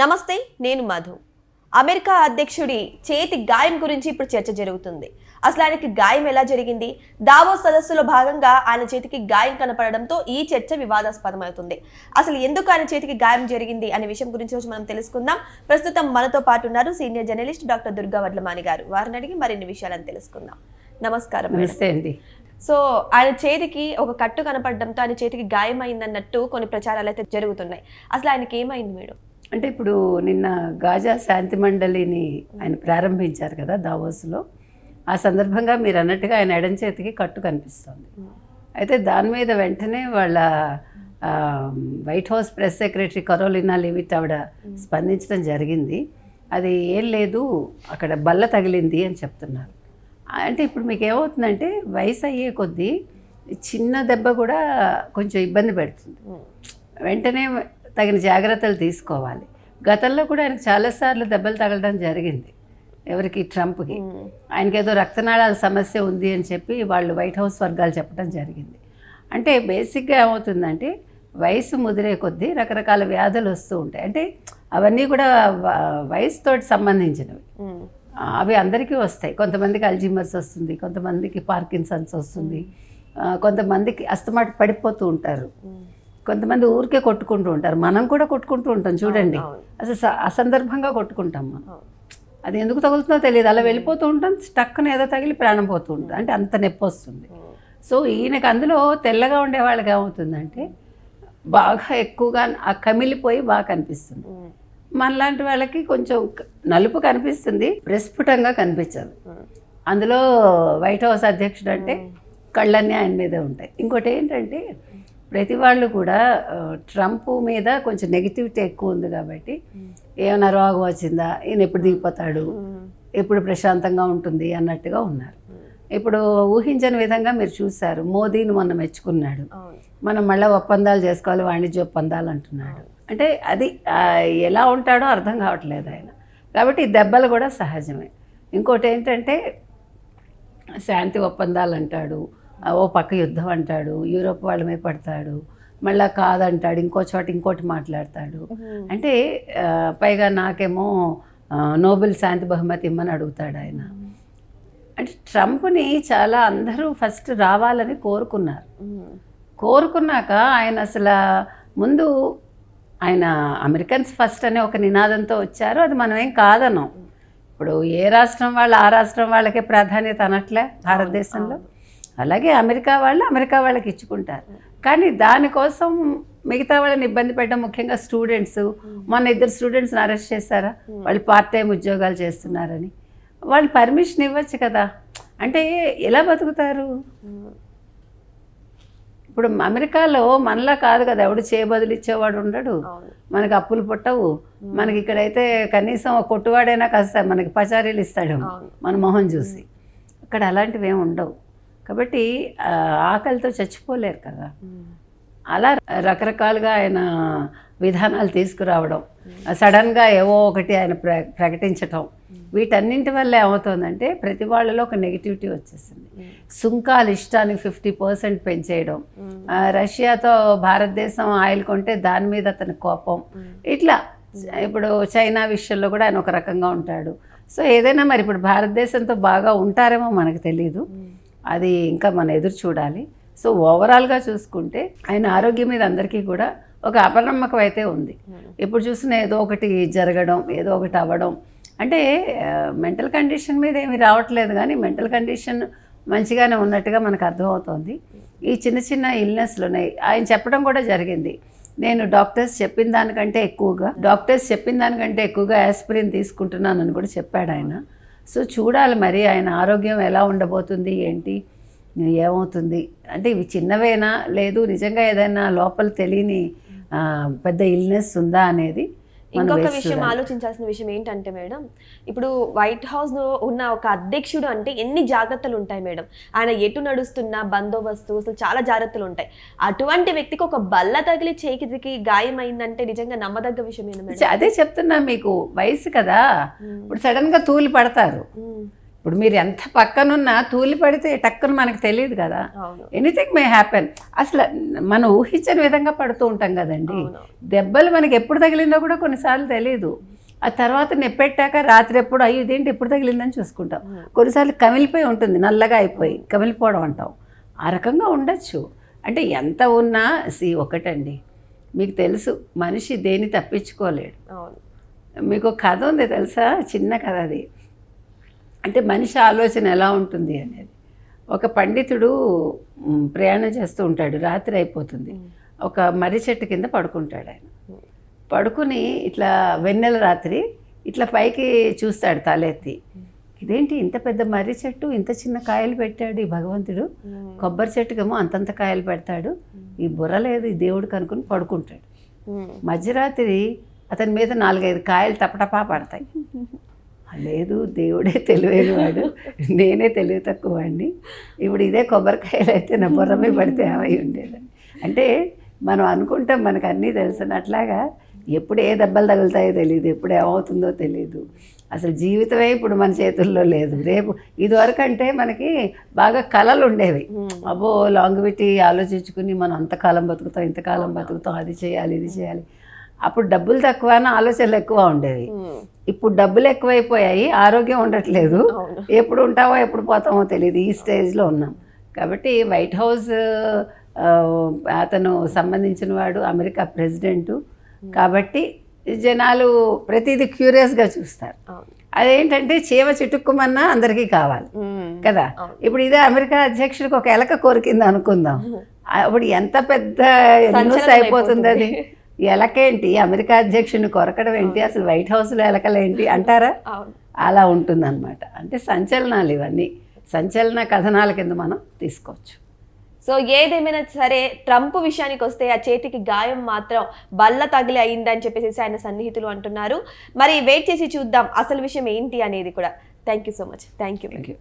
నమస్తే, నేను మధు. అమెరికా అధ్యక్షుడి చేతి గాయం గురించి ఇప్పుడు చర్చ జరుగుతుంది. అసలు ఆయనకి గాయం ఎలా జరిగింది? దావోస్ సదస్సులో భాగంగా ఆయన చేతికి గాయం కనపడడంతో ఈ చర్చ వివాదాస్పదమవుతుంది. అసలు ఎందుకు ఆయన చేతికి గాయం జరిగింది అనే విషయం గురించి రోజు మనం తెలుసుకుందాం. ప్రస్తుతం మనతో పాటు ఉన్నారు senior journalist doctor Durga Vadlamani గారు. వారిని అడిగి మరిన్ని విషయాలను తెలుసుకుందాం. నమస్కారం. నమస్తే అండి. సో ఆయన చేతికి ఒక కట్టు కనపడడంతో ఆయన చేతికి గాయం అయిందన్నట్టు కొన్ని ప్రచారాలు అయితే జరుగుతున్నాయి. అసలు ఆయనకి ఏమైంది మేడం? అంటే ఇప్పుడు నిన్న గాజా శాంతి మండలిని ఆయన ప్రారంభించారు కదా దావోస్లో. ఆ సందర్భంగా మీరు అన్నట్టుగా ఆయన ఎడం చేతికి కట్టు కనిపిస్తుంది. అయితే దాని మీద వెంటనే వాళ్ళ white house press secretary Karoline leave it ఆవిడ స్పందించడం జరిగింది. అది ఏం లేదు, అక్కడ బల్ల తగిలింది అని చెప్తున్నారు. అంటే ఇప్పుడు మీకు ఏమవుతుందంటే వయసు అయ్యే కొద్దీ చిన్న దెబ్బ కూడా కొంచెం ఇబ్బంది పెడుతుంది. వెంటనే తగిన జాగ్రత్తలు తీసుకోవాలి. గతంలో కూడా ఆయనకు చాలాసార్లు దెబ్బలు తగలడం జరిగింది. ఎవరికి? ట్రంప్కి. ఆయనకి ఏదో రక్తనాళాల సమస్య ఉంది అని చెప్పి వాళ్ళు వైట్ హౌస్ వర్గాలు చెప్పడం జరిగింది. అంటే బేసిక్గా ఏమవుతుందంటే వయసు ముదిరే కొద్దీ రకరకాల వ్యాధులు వస్తూ ఉంటాయి. అంటే అవన్నీ కూడా వయసుతోటి సంబంధించినవి. అవి అందరికీ వస్తాయి. కొంతమందికి అల్జీమర్స్ వస్తుంది, కొంతమందికి పార్కిన్సన్స్ వస్తుంది, కొంతమందికి అస్తమాటు పడిపోతూ ఉంటారు, కొంతమంది ఊరికే కొట్టుకుంటూ ఉంటారు. మనం కూడా కొట్టుకుంటూ ఉంటాం చూడండి. అసలు అసందర్భంగా కొట్టుకుంటాం మనం. అది ఎందుకు తగులుతుందో తెలియదు, అలా వెళ్ళిపోతూ ఉంటాం, స్టక్కున ఏదో తగిలి ప్రాణం పోతూ ఉంటుంది. అంటే అంత నొప్పి వస్తుంది. సో ఈయనకు అందులో తెల్లగా ఉండే వాళ్ళకి ఏమవుతుందంటే బాగా ఎక్కువగా కమిలిపోయి బాగా కనిపిస్తుంది. మనలాంటి వాళ్ళకి కొంచెం నలుపు కనిపిస్తుంది, ప్రస్ఫుటంగా కనిపించదు. అందులో వైట్ హౌస్ అధ్యక్షుడు అంటే కళ్ళన్నీ ఆయన మీదే ఉంటాయి. ఇంకోటి ఏంటంటే ప్రతి వాళ్ళు కూడా ట్రంప్ మీద కొంచెం నెగిటివిటీ ఎక్కువ ఉంది కాబట్టి ఏమైనా రోగం వచ్చిందా, ఈయన ఎప్పుడు దిగిపోతాడు, ఎప్పుడు ప్రశాంతంగా ఉంటుంది అన్నట్టుగా ఉన్నారు. ఇప్పుడు ఊహించని విధంగా మీరు చూశారు, మోదీని మొన్న మెచ్చుకున్నాడు. మనం మళ్ళీ ఒప్పందాలు చేసుకోవాలి, వాణిజ్య ఒప్పందాలు అంటున్నాడు. అంటే అది ఎలా ఉంటాడో అర్థం కావట్లేదు ఆయన. కాబట్టి దెబ్బలు కూడా సహజమే. ఇంకోటి ఏంటంటే శాంతి ఒప్పందాలు అంటాడు, ఓ పక్క యుద్ధం అంటాడు, యూరోప్ వాళ్ళ మీద పడతాడు, మళ్ళీ కాదంటాడు, ఇంకో చోట ఇంకోటి మాట్లాడతాడు. అంటే పైగా నాకేమో నోబెల్ శాంతి బహుమతి ఇమ్మని అడుగుతాడు ఆయన. అంటే ట్రంప్ని చాలా అందరూ ఫస్ట్ రావాలని కోరుకున్నారు. కోరుకున్నాక ఆయన అసలు ముందు ఆయన అమెరికన్స్ ఫస్ట్ అనే ఒక నినాదంతో వచ్చారు. అది మనం ఏం కాదనం. ఇప్పుడు ఏ రాష్ట్రం వాళ్ళు ఆ రాష్ట్రం వాళ్ళకే ప్రాధాన్యత అనట్లే భారతదేశంలో. అలాగే అమెరికా వాళ్ళకి ఇచ్చుకుంటారు. కానీ దానికోసం మిగతా వాళ్ళని ఇబ్బంది పెట్టడం, ముఖ్యంగా స్టూడెంట్స్. మొన్న 2 స్టూడెంట్స్ని అరెస్ట్ చేశారా, వాళ్ళు పార్ట్ టైం ఉద్యోగాలు చేస్తున్నారని. వాళ్ళు పర్మిషన్ ఇవ్వచ్చు కదా. అంటే ఎలా బతుకుతారు? ఇప్పుడు అమెరికాలో మనలా కాదు కదా, ఎవడు చేయబదులు ఇచ్చేవాడు ఉండడు, మనకి అప్పులు పుట్టవు. మనకి ఇక్కడైతే కనీసం కొట్టువాడైనా కాస్త మనకి పచారీలు ఇస్తాడు మన మొహం చూసి. అక్కడ అలాంటివి ఏమి ఉండవు. కాబట్టి ఆకలితో చచ్చిపోలేరు కదా. అలా రకరకాలుగా ఆయన విధానాలు తీసుకురావడం, సడన్గా ఏవో ఒకటి ఆయన ప్రకటించటం, వీటన్నింటి వల్ల ఏమవుతుందంటే ప్రతి వాళ్ళలో ఒక నెగిటివిటీ వచ్చేసింది. సుంకాలు ఇష్టానికి 50% పెంచేయడం, రష్యాతో భారతదేశం ఆయిల్ కొంటే దాని మీద అతని కోపం, ఇట్లా. ఇప్పుడు చైనా విషయంలో కూడా ఆయన ఒక రకంగా ఉంటాడు. సో ఏదైనా మరి ఇప్పుడు భారతదేశంతో బాగా ఉంటారేమో మనకు తెలీదు, అది ఇంకా మనం ఎదురు చూడాలి. సో ఓవరాల్గా చూసుకుంటే ఆయన ఆరోగ్యం మీద అందరికీ కూడా ఒక అపనమ్మకం అయితే ఉంది. ఎప్పుడు చూసినా ఏదో ఒకటి జరగడం, ఏదో ఒకటి అవ్వడం. అంటే మెంటల్ కండిషన్ మీద ఏమి రావట్లేదు, కానీ మెంటల్ కండిషన్ మంచిగానే ఉన్నట్టుగా మనకు అర్థమవుతోంది. ఈ చిన్న చిన్న ఇల్నెస్లు ఉన్నాయి. ఆయన చెప్పడం కూడా జరిగింది, నేను డాక్టర్స్ చెప్పిన దానికంటే ఎక్కువగా యాస్పిరిన్ తీసుకుంటున్నానని కూడా చెప్పాడు ఆయన. సో చూడాలి మరి ఆయన ఆరోగ్యం ఎలా ఉండబోతుంది, ఏంటి ఏమవుతుంది. అంటే ఇవి చిన్నవేనా, లేదు నిజంగా ఏదైనా లోపల తెలియని పెద్ద ఇల్నెస్ ఉందా అనేది. ఇంకొక విషయం ఆలోచించాల్సిన విషయం ఏంటంటే మేడం, ఇప్పుడు వైట్ హౌస్ ఉన్న ఒక అధ్యక్షుడు అంటే ఎన్ని జాగ్రత్తలు ఉంటాయి మేడం. ఆయన ఎటు నడుస్తున్నా బందోబస్తు, అసలు చాలా జాగ్రత్తలు ఉంటాయి. అటువంటి వ్యక్తికి ఒక బల్ల తగిలి చేతికి గాయం అయిందంటే నిజంగా నమ్మదగ్గ విషయం ఏంటి? అదే చెప్తున్నా మీకు, వయసు కదా. ఇప్పుడు సడన్ గా తూలి పడతారు. ఇప్పుడు మీరు ఎంత పక్కనున్నా తూలి పడితే టక్కున మనకు తెలియదు కదా, అవును ఎనీథింగ్ మే హ్యాపెన్. అసలు మనం ఊహించని విధంగా పడుతూ ఉంటాం కదండి. అవును. దెబ్బలు మనకి ఎప్పుడు తగిలిందో కూడా కొన్నిసార్లు తెలియదు. ఆ తర్వాత నెప్పెట్టాక రాత్రి ఎప్పుడు అయ్యి ఇదేంటి ఎప్పుడు తగిలిందని చూసుకుంటాం. కొన్నిసార్లు కమిలిపోయి ఉంటుంది, నల్లగా అయిపోయి కమిలిపోవడం అంటాం. ఆ రకంగా ఉండొచ్చు. అంటే ఎంత ఉన్నా ఒకటండి, మీకు తెలుసు మనిషి దేన్ని తప్పించుకోలేడు. అవును మీకు ఒక కథ ఉంది తెలుసా, చిన్న కథ అది. అంటే మనిషి ఆలోచన ఎలా ఉంటుంది అనేది. ఒక పండితుడు ప్రయాణం చేస్తూ ఉంటాడు, రాత్రి అయిపోతుంది. ఒక మర్రి చెట్టు కింద పడుకుంటాడు ఆయన. పడుకుని ఇట్లా వెన్నెల రాత్రి ఇట్లా పైకి చూస్తాడు తలెత్తి. ఇదేంటి ఇంత పెద్ద మర్రి చెట్టు ఇంత చిన్న కాయలు పెట్టాడు ఈ భగవంతుడు, కొబ్బరి చెట్టుకేమో అంతంత కాయలు పెడతాడు, ఈ బుర్ర లేదు ఈ దేవుడికి అనుకుని పడుకుంటాడు. మధ్యరాత్రి అతని మీద 4-5 కాయలు టపటపా పడతాయి. లేదు దేవుడే తెలివైన వాడు, నేనే తెలివి తక్కువ వాడిని, ఇప్పుడు ఇదే కొబ్బరికాయలు అయితే నా బుర్రమే పడితే ఏమై ఉండేదని. అంటే మనం అనుకుంటాం మనకు అన్నీ తెలుసున్నట్లాగా ఎప్పుడు ఏ దెబ్బలు తగులుతాయో తెలియదు, ఎప్పుడు ఏమవుతుందో తెలియదు. అసలు జీవితమే ఇప్పుడు మన చేతుల్లో లేదు. రేపు ఇదివరకు అంటే మనకి బాగా కళలు ఉండేవి. అబ్బో లాంగ్విటీ ఆలోచించుకుని మనం అంతకాలం బతుకుతాం, ఇంతకాలం బతుకుతాం, అది చేయాలి ఇది చేయాలి. అప్పుడు డబ్బులు తక్కువ అని ఆలోచనలు ఎక్కువ ఉండేవి. ఇప్పుడు డబ్బులు ఎక్కువైపోయాయి, ఆరోగ్యం ఉండట్లేదు, ఎప్పుడు ఉంటావో ఎప్పుడు పోతామో తెలియదు, ఈ స్టేజ్లో ఉన్నాం. కాబట్టి వైట్ హౌస్ అతను సంబంధించిన వాడు అమెరికా ప్రెసిడెంటు కాబట్టి జనాలు ప్రతిదీ క్యూరియస్గా చూస్తారు. అదేంటంటే చీమ చిటుక్కుమన్నా అందరికీ కావాలి కదా. ఇప్పుడు ఇదే అమెరికా అధ్యక్షుడికి ఒక ఎలక కోరికింది అనుకుందాం, అప్పుడు ఎంత పెద్ద న్యూస్ అయిపోతుంది అది. ఎలకేంటి అమెరికా అధ్యక్షుడిని కొరకడం ఏంటి, అసలు వైట్ హౌస్లో ఎలకలేంటి అంటారా, అలా ఉంటుందన్నమాట. అంటే సంచలనాలు ఇవన్నీ, సంచలన కథనాల కింద మనం తీసుకోవచ్చు. సో ఏదేమైనా సరే ట్రంప్ విషయానికి వస్తే ఆ చేతికి గాయం మాత్రం బల్ల తగిలి అయిందని చెప్పేసి ఆయన సన్నిహితులు అంటున్నారు. మరి వెయిట్ చేసి చూద్దాం అసలు విషయం ఏంటి అనేది కూడా. Thank you so much. Thank you.